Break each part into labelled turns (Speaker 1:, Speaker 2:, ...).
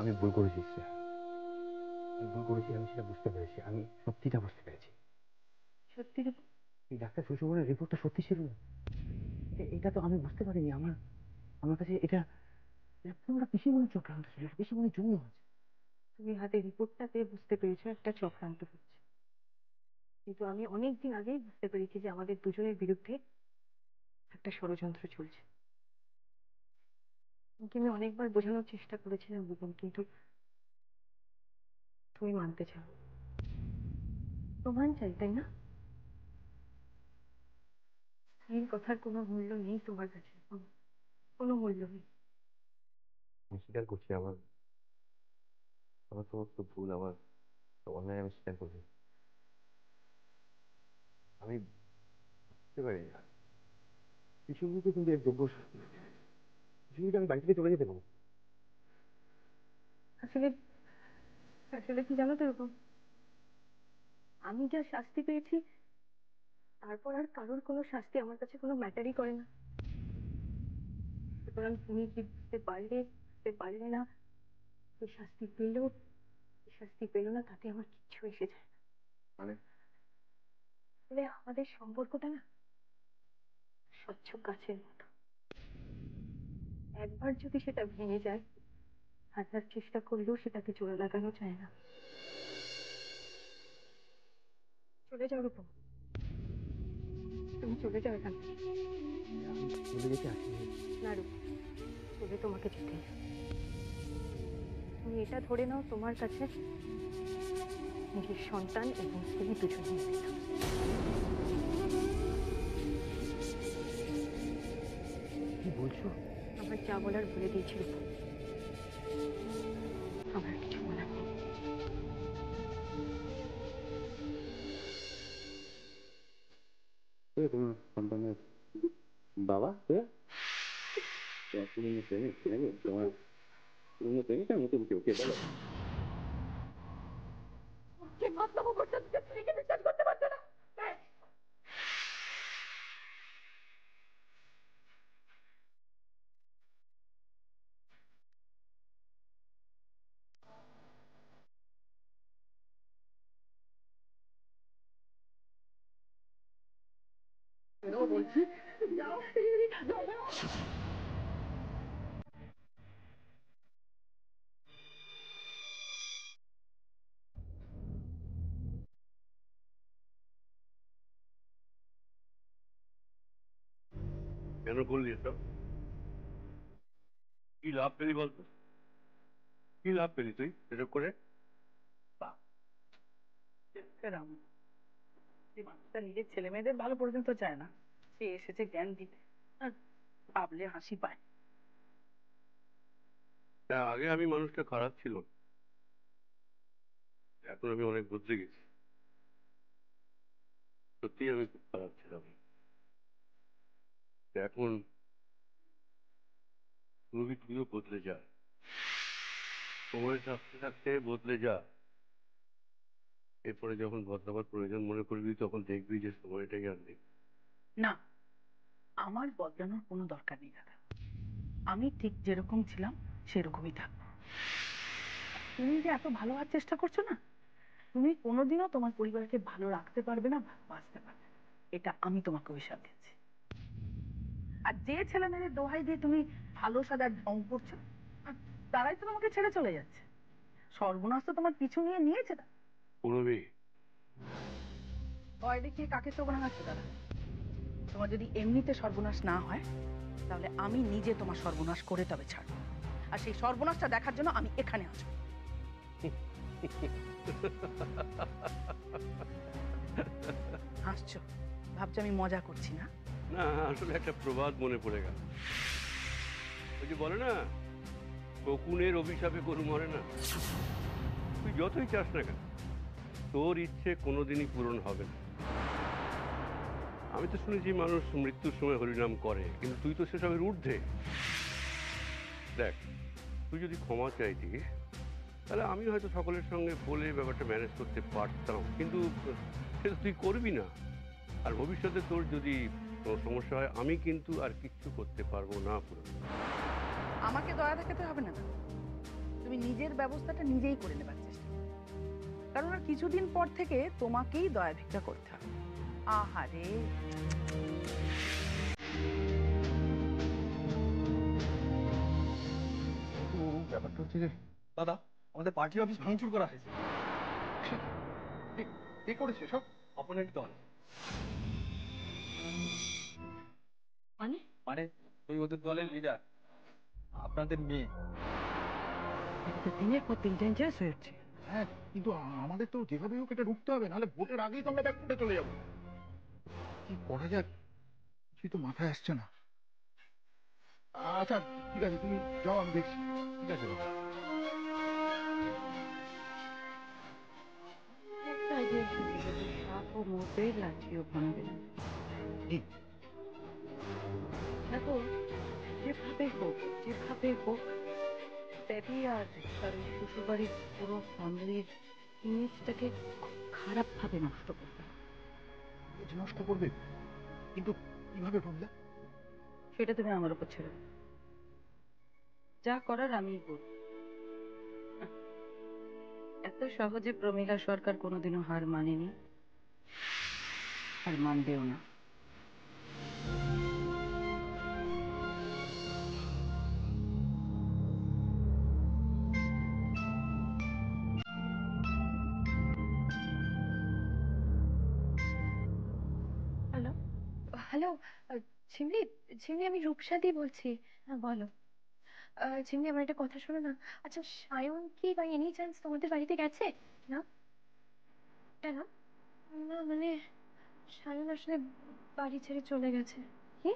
Speaker 1: আমি ভুল করেছি শ্রেয়া, আমি ভুল করেছি, আমি সেটা বুঝতে পেরেছি, আমি সত্যিটা বুঝতে পেরেছি।
Speaker 2: সত্যি
Speaker 1: এই ডাক্তার শ্বশুরের রিপোর্টটা সত্যি ছিল না, এটা তো আমি বুঝতে পারিনি। আমার আমার কাছে এটা পুরোটা পিসিমণির চক্রান্ত ছিল, পিসিমণির জন্য হয়েছে।
Speaker 2: তুমি হাতে রিপোর্টটা পেয়ে বুঝতে পেরেছো একটা চক্রান্ত হচ্ছে, কিন্তু আমি অনেকদিন আগেই বুঝতে পেরেছি যে আমাদের দুজনের বিরুদ্ধে একটা ষড়যন্ত্র চলছে। তোমাকে আমি অনেকবার বোঝানোর চেষ্টা করেছিলাম বুবন, কিন্তু তুমি মানতে চাও। প্রমাণ চাই, তাই না? এই কথার কোনো মূল্য নেই তোমার কাছে, কোনো মূল্য নেই।
Speaker 1: আমি স্বীকার করছি, আমার আমার সমস্ত ভুল, আমার অন্যায় আমি স্বীকার করছি। আমি বুঝতে পারি না পিসিমণিকে কিন্তু এর যোগ্য শাস্তি, পিসিমণিকে আমি বাড়ি থেকে চলে যেতে পারবো।
Speaker 2: আসলে আসলে কি জানো তো এরকম, আমি যা শাস্তি পেয়েছি তারপর আর কারোর কোনো শাস্তি আমার কাছে কোনো ম্যাটারই করে না। সুতরাং তুমি কি বুঝতে পারলে না, এই শাস্তি পেলেও এই শাস্তি পেলো না, তাতে আমার কিচ্ছু এসে যায় না।
Speaker 1: মানে
Speaker 2: আসলে আমাদের সম্পর্কটা না স্বচ্ছ গাছের মতো, একবার যদি সেটা ভেঙে যায়, হাজার চেষ্টা করলেও সেটাকে জোড়া লাগানো যায় না। চলে যাও রূপম, তুমি চলে যাও এখান থেকে।
Speaker 1: আমি চলে যেতে আসিনি।
Speaker 2: না রূপম, চলে তোমাকে যেতে হবে। তুমি এটা ধরে নাও তোমার কাছে নিজের সন্তান এবং স্ত্রী দুজনেই মৃত।
Speaker 1: কি বলছো?
Speaker 2: আমার যা বলার বলে দিয়েছি রূপম, আমার কিছু বলার নেই।
Speaker 1: তোমার সন্তানের বাবা পুরনো প্রেমিক নাকি? তোমার পুরনো প্রেমিকের নতুন কেউ, কে বলো? বলছি কেন করলি এসব? কি লাভ পেলি বলতো? কি লাভ পেলি তুই এসব করে?
Speaker 3: রাম, যে মানুষটা নিজের ছেলে মেয়েদের ভালো পর্যন্ত চায় না, সে এসেছে জ্ঞান দিতে। আর ভাবলে হাসি পায়।
Speaker 1: তা আগে আমি মানুষটা খারাপ ছিল, এখন আমি অনেক বদলে গেছি। সত্যি আমি খুব খারাপ ছিলাম, এখন তুইও বদলে যা, সময় থাকতে থাকতে বদলে যা। এরপরে যখন বদলাবার প্রয়োজন মনে করবি তখন দেখবি যে সময়টাই আর নেই।
Speaker 3: না, আমার বদলানোর কোনো দরকার নেই দাদা। আমি ঠিক যেরকম ছিলাম সেরকমই থাকবো। তুমি যে এত ভালো হওয়ার চেষ্টা করছো না, তুমি কোনোদিনও তোমার পরিবারকে ভালো রাখতে পারবে না, বাঁচতে পারবে না। এটা আমি তোমাকে অভিশাপ দিচ্ছি। আর যে ছেলে মেয়েদের দোহাই দিয়ে তুমি ভালো সাজার ঢং করছো, তারাই তো তোমাকে ছেড়ে চলে যাচ্ছে। সর্বনাশ তো তোমার পিছু নিয়ে নিয়েছে।
Speaker 1: পূরবী,
Speaker 3: ভয় দেখিয়ে কাকে চোখ রাঙাচ্ছে তারা? তোমার যদি এমনিতে সর্বনাশ না হয়, তাহলে আমি নিজে তোমার সর্বনাশ করে তবে ছাড়বো। আর সেই সর্বনাশটা দেখার জন্য আমি এখানে আসবো। হাসছো, ভাবছো আমি মজা করছি না?
Speaker 1: না আসলে একটা প্রবাদ মনে পড়ে গেল। ওই যে বলে না, শকুনের অভিশাপে গরু মরে না। তুই যতই চাস না কেন, তোর ইচ্ছে কোনোদিনই পূরণ হবে না। আমি তো শুনেছি মানুষ মৃত্যুর সময় হরিনাম করে, কিন্তু তুই তো সেসবের ঊর্ধ্বে। দেখ, তুই যদি ক্ষমা চাইতিস তাহলে আমি হয়তো সকলের সঙ্গে বলে ব্যাপারটা ম্যানেজ করতে পারতাম, কিন্তু সেটা তুই করবি না। আর ভবিষ্যতে তোর যদি কোনো সমস্যা হয়, আমি কিন্তু আর কিচ্ছু করতে পারবো না। পুরো
Speaker 3: আমাকে দয়া দেখাতে হবে না। তুমি নিজের ব্যবস্থাটা নিজেই করে নেবার চেষ্টা করো। কারণ আর কিছুদিন পর থেকে তোমাকেই দয়া ভিক্ষা করতে হবে। আহারে,
Speaker 4: ও ব্যাপারটা হচ্ছে যে দাদা, আমাদের পার্টি অফিস ভাঙচুর করা হয়েছে। কে করেছে সব? অপোনেন্ট দল।
Speaker 2: মানে
Speaker 4: মানে ওই ওদের দলের লিডার, আপনাদের মেয়ে।
Speaker 2: দিনের পর দিন ডেঞ্জারাস হয়ে যাচ্ছে।
Speaker 4: হ্যাঁ, কিন্তু আমাদের তো যেভাবে হোক এটা রুখতে হবে, নাহলে ভোটের আগেই তো আমরা ব্যাকফুটে চলে যাবো। কি করা যাক কিছুই তো মাথায় আসছে না। আচ্ছা ঠিক আছে, তুমি যাও, আমি দেখছি। ঠিক আছে দাদা।
Speaker 2: একটা আইডিয়া এসেছে, সাপও মরবে, লাঠিও ভাঙবে না।
Speaker 4: কি?
Speaker 2: দেখো, যেভাবে হোক বেবি আর তার শ্বশুরবাড়ির পুরো ফ্যামিলির ইমেজটাকে খুব খারাপ ভাবে নষ্ট করবে।
Speaker 4: ইমেজ নষ্ট করবে? কিন্তু কিভাবে বললে?
Speaker 2: সেটা তুমি আমার উপর ছেড়ে দাও। যা করার আমিই করব। এত সহজে প্রমীলা সরকার কোনোদিনও হার মানেনি, আর মানবেও না।
Speaker 5: Hello, hello. ঝিমলি, ঝিমলি, আমি রূপসাদি বলছি। হ্যাঁ বলো। ঝিমলি, আমার একটা কথা শোনো না। আচ্ছা, সায়ন কি বাই এনি চান্স তোমাদের বাড়িতে গেছে? না, কেন? না মানে সায়ন আসলে বাড়ি ছেড়ে চলে গেছে। কি?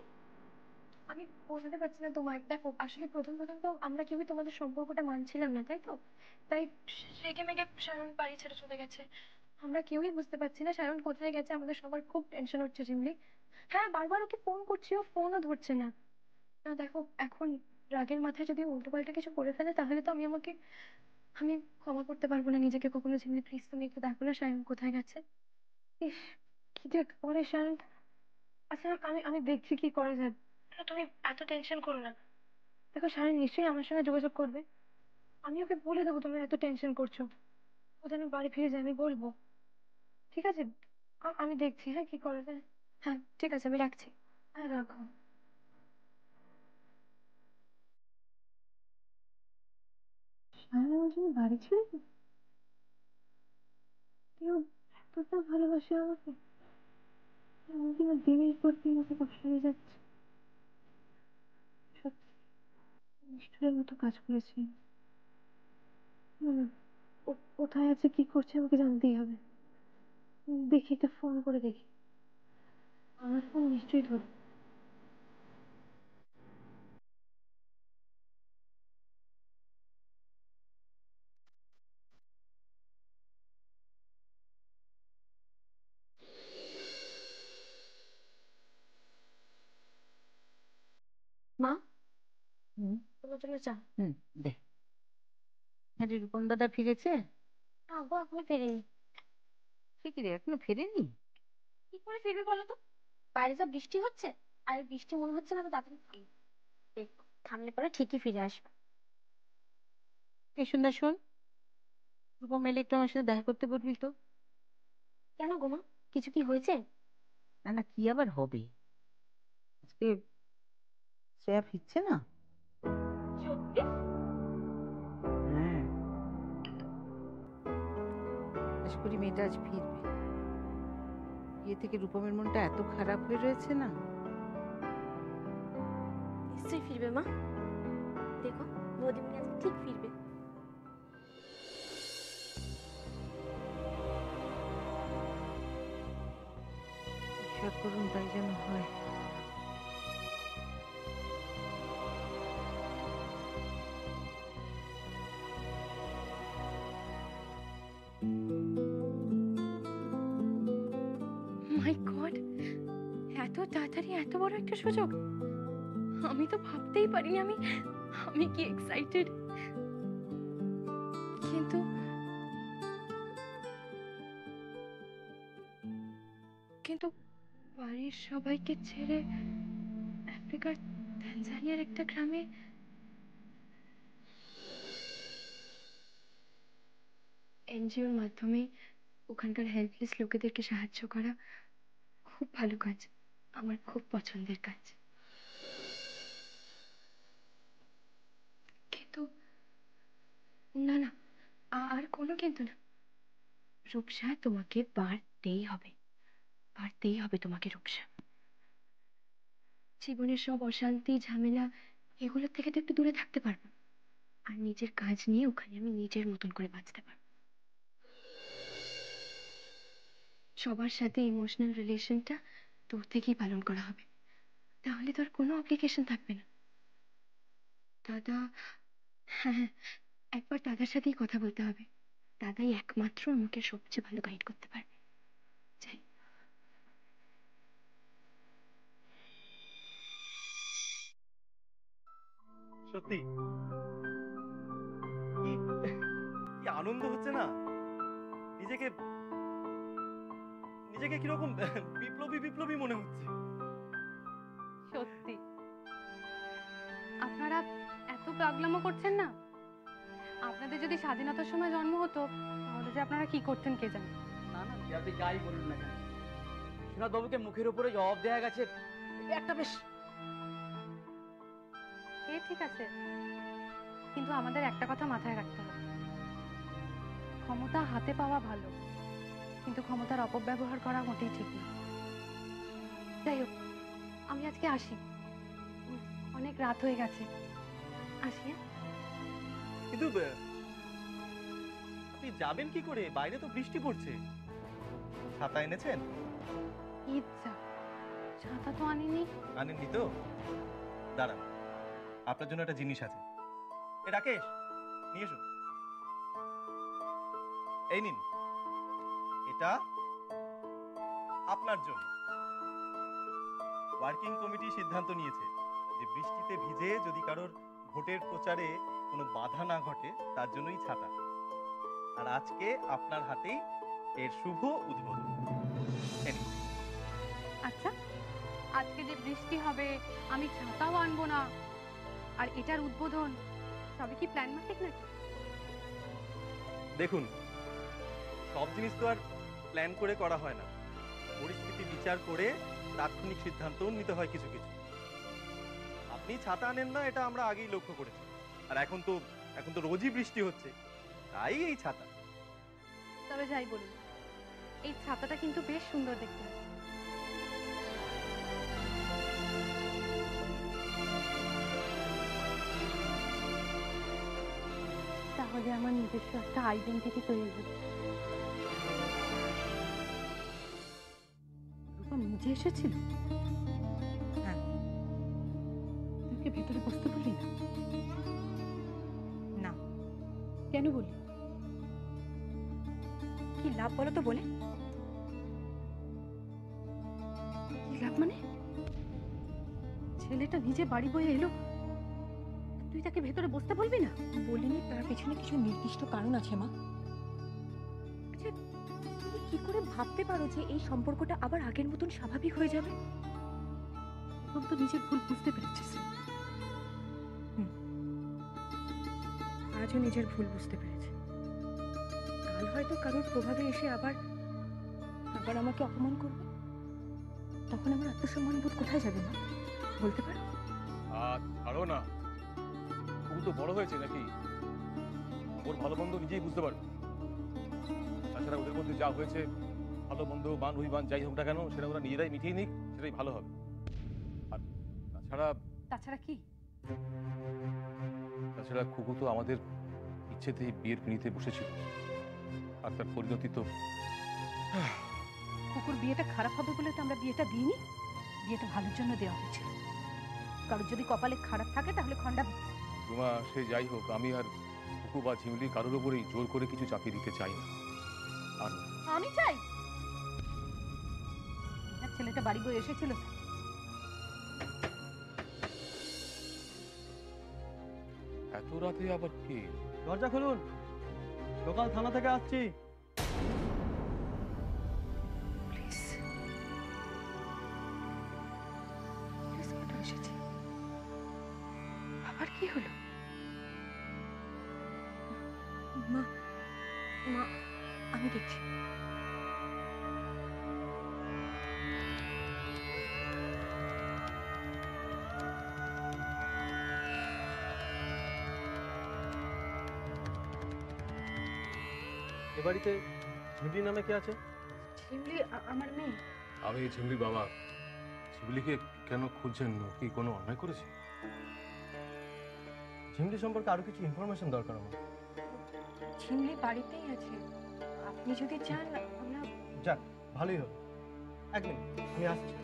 Speaker 5: আমি বোঝাতে পারছি না তোমায়। দেখো, আসলে প্রথম প্রথম তো আমরা কেউই তোমাদের সম্পর্কটা মানছিলাম না, তাই তো? তাই রেগে মেগে সায়ন বাড়ি ছেড়ে চলে গেছে। আমরা কেউই বুঝতে পারছি না সায়ন কোথায় গেছে। আমাদের সবার খুব টেনশন হচ্ছে ঝিমলি। হ্যাঁ, বারবার ওকে ফোন করছি, ও ফোনও ধরছে না। না দেখো, এখন রাগের মাথায় যদি উল্টোপাল্টা কিছু করে ফেলে তাহলে তো আমি ক্ষমা করতে পারবো না নিজেকে কখনো। ঝিমলি, প্লিজ তুমি একটু দেখো না সায়ন কোথায় গেছে। ইস, কি যে করে সায়ন। আচ্ছা, আমি আমি দেখছি কি করা যায়। না, তুমি এত টেনশন করো না। দেখো, সায়ন নিশ্চয়ই আমার সঙ্গে যোগাযোগ করবে। আমি ওকে বলে দেবো তুমি এত টেনশন করছো। ও যেন বাড়ি ফিরে যায়, আমি বলবো। ঠিক আছে, আমি দেখছি হ্যাঁ কি করা যায়। হ্যাঁ ঠিক আছে, আমি রাখছি। হ্যাঁ রাখো। সায়ন আমার জন্য বাড়ি ছেড়ে গেছে? কেউ এতটা ভালোবাসে আমাকে, আমি কিনা দিনের পর দিন ওকে কষ্ট দিয়ে যাচ্ছে। সত্যি নিষ্ঠুরের মতো কাজ করেছি। না, ও কোথায় আছে কি করছে আমাকে জানতেই হবে। দেখি, একটা ফোন করে দেখি। আমার ফোন নিশ্চয়ই ধরবে। মা,
Speaker 2: হুম
Speaker 5: তোমার জন্য চা।
Speaker 2: হুম, দে। হ্যাঁ রে, রূপম দাদা ফিরেছে?
Speaker 5: না গো, এখনো ফেরেনি।
Speaker 2: সে কি রে, এখনো ফেরেনি?
Speaker 5: কি করে ফিরবে বলো তো? বাইরে যা বৃষ্টি হচ্ছে, আর এই বৃষ্টি মনে হচ্ছে না তো তাড়াতাড়ি ফিরবে। দেখো, থামলে পরে ঠিকই ফিরে আসবে।
Speaker 2: এই সন্ধ্যা শোন, রূপম এলে একটু আমার সাথে দেখা করতে বলবি তো।
Speaker 5: কেন গো মা, কিছু কি হয়েছে?
Speaker 2: না না, কি আবার হবে, আজকে শ্রেয়া ফিরছে না।
Speaker 5: সত্যি?
Speaker 2: হ্যাঁ, আশা করি মেয়েটা আজ ফিরবে। বিয়ে থেকে রূপমের মনটা এত খারাপ হয়ে রয়েছে না।
Speaker 5: নিশ্চয়ই ফিরবে মা। দেখো, বৌদিমণি আজকে ঠিক ফিরবে।
Speaker 2: ঈশ্বর করুন তাই যেন হয়।
Speaker 5: মাই গড, এত তাড়াতাড়ি এত বড় একটা সুযোগ! আমি তো ভাবতেই পারিনি। আমি আমি কি এক্সাইটেড। কিন্তু কিন্তু বাড়ির সবাইকে ছেড়ে আফ্রিকার তানজানিয়ার একটা গ্রামে এনজিওর মাধ্যমে ওখানকার হেল্পলেস লোকেদেরকে সাহায্য করা খুব ভালো কাজ, আমার খুব পছন্দের কাজ। কিন্তু না না, আর কোনো কিন্তু না। রূপসা, তোমাকে বাড়তেই হবে, বাড়তেই হবে তোমাকে রূপসা। জীবনের সব অশান্তি ঝামেলা এগুলোর থেকে তো একটু দূরে থাকতে পারবো, আর নিজের কাজ নিয়ে ওখানে আমি নিজের মতন করে বাঁচতে পারবো। সবার সাথে ইমোশনাল রিলেশনটা তোর থেকেই পালন করা হবে, তাহলে তোর কোনো অব্লিগেশন থাকবে না। দাদা, হ্যাঁ হ্যাঁ, একবার দাদার সাথেই কথা বলতে হবে, দাদাই একমাত্র আমাকে সবচেয়ে ভালো গাইড করতে পারবে। যাই।
Speaker 6: সত্যি কি কি আনন্দ হচ্ছে না, নিজেকে নিজেকে কিরকম বিপ্লবী বিপ্লবী মনে হচ্ছে।
Speaker 7: সত্যি আপনারা এত পাগলামো করছেন না। আপনাদের যদি স্বাধীনতার সময় জন্ম হতো তাহলে যে আপনারা কি করতেন কে জানে।
Speaker 8: না না, আপনি যাই বলুন না কেন, বিশ্বনাথ বাবুকে মুখের উপরে জবাব দেওয়া গেছে, এটা একটা বেশ।
Speaker 7: সে ঠিক আছে, কিন্তু আমাদের একটা কথা মাথায় রাখতে হবে, ক্ষমতা হাতে পাওয়া ভালো, কিন্তু ক্ষমতার অপব্যবহার করা মোটেই ঠিক না। যাই হোক, আমি আজকে আসি, অনেক রাত হয়ে গেছে, আসি।
Speaker 6: কিন্তু আপনি যাবেন কি করে, বাইরে তো বৃষ্টি পড়ছে। ছাতা এনেছেন?
Speaker 7: ইচ্ছা, ছাতা তো আনিনি।
Speaker 6: আনেননি তো? দাঁড়ান, আপনার জন্য একটা জিনিস আছে। এ রাকেশ, নিয়ে এসো। এই নিন, এটা আপনার জন্য। ওয়ার্কিং কমিটি সিদ্ধান্ত নিয়েছে যে বৃষ্টিতে ভিজে যদি কারোর ভোটের প্রচারে কোনো বাধা না ঘটে তার জন্যই ছাতা। আর আজকে আপনার হাতেই এর শুভ উদ্বোধন। এই নিন।
Speaker 7: আচ্ছা, আজকে যে বৃষ্টি হবে আমি ছাতাও আনবো না, আর এটার উদ্বোধন সবই কি প্ল্যান মাফিক নাকি?
Speaker 6: দেখুন, সব জিনিস তো আর প্ল্যান করে করা হয় না, পরিস্থিতি বিচার করে তাৎক্ষণিক সিদ্ধান্তও নিতে হয় কিছু কিছু। আপনি ছাতা আনেন না এটা আমরা আগেই লক্ষ্য করেছি, আর এখন তো রোজই বৃষ্টি হচ্ছে, তাই এই ছাতা।
Speaker 7: তবে যাই বলুন, এই ছাতাটা কিন্তু বেশ সুন্দর দেখতে হচ্ছে। তাহলে আমার নিজস্ব একটা আইডেন্টিটি তৈরি হবে। রূপা নিজে এসেছিল?
Speaker 3: হ্যাঁ।
Speaker 7: তুই কি ভেতরে বসতে বললি না?
Speaker 2: না।
Speaker 7: কেন বললি?
Speaker 2: কি লাভ বলো তো বলে?
Speaker 7: কি লাভ মানে? ছেলেটা নিজে বাড়ি বয়ে এলো, তুই তাকে ভেতরে বসতে বলবি না?
Speaker 2: বলিনি, তার পেছনে কিছু নির্দিষ্ট কারণ আছে মা। আচ্ছা, তুমি কি করে ভাবতে পারো যে এই সম্পর্কটা আবার আগের মতন স্বাভাবিক হয়ে যাবে?
Speaker 7: এখন তো নিজের ভুল বুঝতে পেরেছিস।
Speaker 2: আজও নিজের ভুল বুঝতে পেরেছে। কাল হয়তো কারোর প্রভাবে এসে আবার আমাকে অপমান করবে, তখন আমার আত্মসম্মান বোধ কোথায় যাবে মা? বলতে পারো?
Speaker 9: ছাড়ো না, ও তো বড় হয়েছে নাকি, ওর ভালো মন্দ নিজেই বুঝতে পারবে। তাছাড়া ওদের মধ্যে যা হয়েছে, ভালো মন্দ মান অভিমান যাই হোক না কেন, সেটা ওরা নিজেরাই মিটিয়ে নিক, সেটাই ভালো হবে। আর
Speaker 7: তাছাড়া কি?
Speaker 9: তাছাড়া খুকু তো আমাদের ইচ্ছেতেই বিয়ের পিঁড়িতে বসেছিল, আর তার পরিণতি তো।
Speaker 7: কুকুর বিয়েটা খারাপ হবে বলে তো আমরা বিয়েটা দিইনি, বিয়েটা ভালোর জন্য দেওয়া হয়েছিল। কারোর যদি কপালে খারাপ থাকে তাহলে খণ্ডা।
Speaker 9: রুমা, সে যাই হোক, আমি আর কুকু বা ঝিমলি কারোর উপরেই জোর করে কিছু চাপিয়ে দিতে চাই না। আর
Speaker 7: আমি চাই ছেলেটা বাড়ি বয়ে এসেছিল।
Speaker 9: এত রাতে আবার কি?
Speaker 8: দরজা খুলুন, লোকাল থানা থেকে আসছি।
Speaker 2: আবার কি হলো? মা, মা, আমি দেখছি।
Speaker 6: এ বাড়িতে ঝিমলি নামে কে আছে?
Speaker 2: শিমলি আমার মেয়ে।
Speaker 9: আমি ঝিমলির বাবা। শিবলিকে কেন খুঁজছেন? ও কি কোনো অন্যায় করেছে?
Speaker 6: ঝিমলি সম্পর্কে আরো কিছু ইনফরমেশন দরকার আমার।
Speaker 2: শিমলি বাড়িতেই আছে, আপনি যদি চান আমরা।
Speaker 6: যাক, ভালোই হলো। এক মিনিট, আমি আসছি।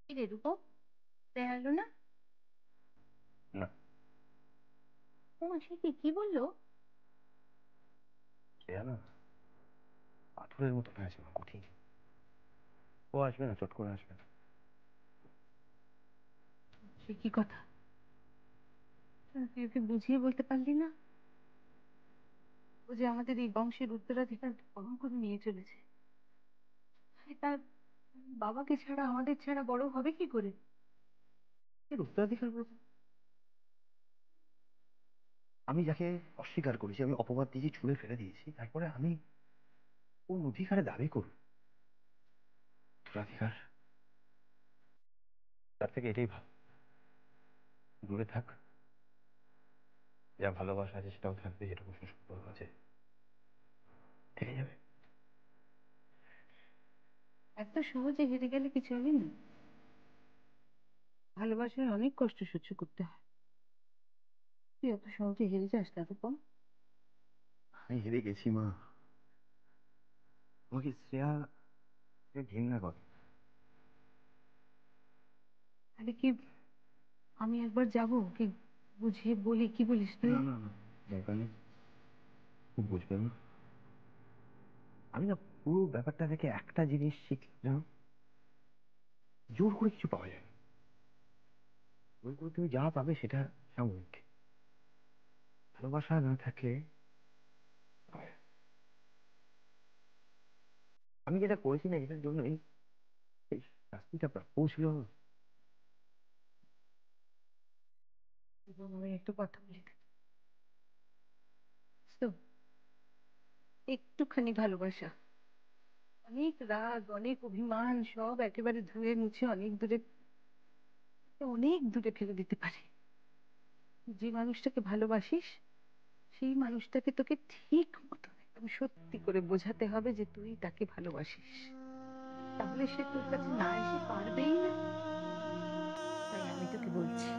Speaker 3: কি রে রূপো, দেখা গেল না?
Speaker 4: না।
Speaker 3: ও সে কি বললো?
Speaker 4: শ্রেয়া না পাথরের মতো হয়েছে, কঠিন। ও আসবে না, চট করে আসবে না।
Speaker 3: সে কি কথা? তুই ওকে বুঝিয়ে বলতে পারলি না? ও যে আমাদের এই বংশের উত্তরাধিকার বহন করে নিয়ে চলেছে, তার বাবাকে ছাড়া আমাদের ছাড়া বড় হবে কি করে?
Speaker 4: এর উত্তরাধিকার বলতে আমি যাকে অস্বীকার করেছি, আমি অপবাদ দিয়েছি, ছুঁড়ে ফেলে দিয়েছি, তারপরে আমি কোন অধিকারে দাবি করব উত্তরাধিকার? তার থেকে এটাই ভালো, দূরে থাক। যা ভালোবাসা আছে সেটাও থাকবে, যেটুকু সুসম্পর্ক আছে থেকে যাবে।
Speaker 3: এত সহজে হেরে গেলে কিছু হবে না। ভালোবাসায় অনেক কষ্ট সহ্য করতে হয়। তুই এত সহজে হেরে যাস না রূপম।
Speaker 4: আমি হেরে গেছি মা। আমাকে শ্রেয়া ঘৃণা করে।
Speaker 3: আরে কি, আমি একবার যাবো কি বুঝিয়ে বলি? কি বলিস তুই?
Speaker 4: না না না, দরকার নেই। খুব বুঝবে না। আমি না পুরো ব্যাপারটা থেকে একটা জিনিস শিখলাম, জোর করে কিছু পাওয়া যায় না। জোর করে তুমি যা পাবে সেটা সাময়িক। ভালোবাসা না থাকলে হয়। আমি যেটা করেছি না, এটার জন্যই এই শাস্তিটা প্রাপ্য ছিল।
Speaker 3: এবং আমি একটু কথা বলি তো, একটুখানি ভালোবাসা, অনেক রাগ, অনেক অভিমান সব একেবারে ধুয়ে মুছে অনেক দূরে ফেলে দিতে পারে। যে মানুষটাকে ভালোবাসিস সেই মানুষটাকে তোকে ঠিক মতো একদম সত্যি করে বোঝাতে হবে যে তুই তাকে ভালোবাসিস, তাহলে সে তোর কাছে না এসে পারবেই না। তাই আমি তোকে বলছি,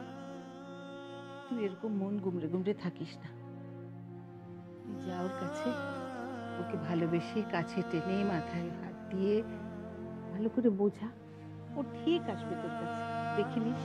Speaker 3: তুই এরকম মন গুমড়ে গুমড়ে থাকিস না। তুই যা ওর কাছে, ওকে ভালোবেসে কাছে টেনে মাথায় হাত দিয়ে ভালো করে বোঝা, ও ঠিক আসবে তোর কাছে, দেখে নিস।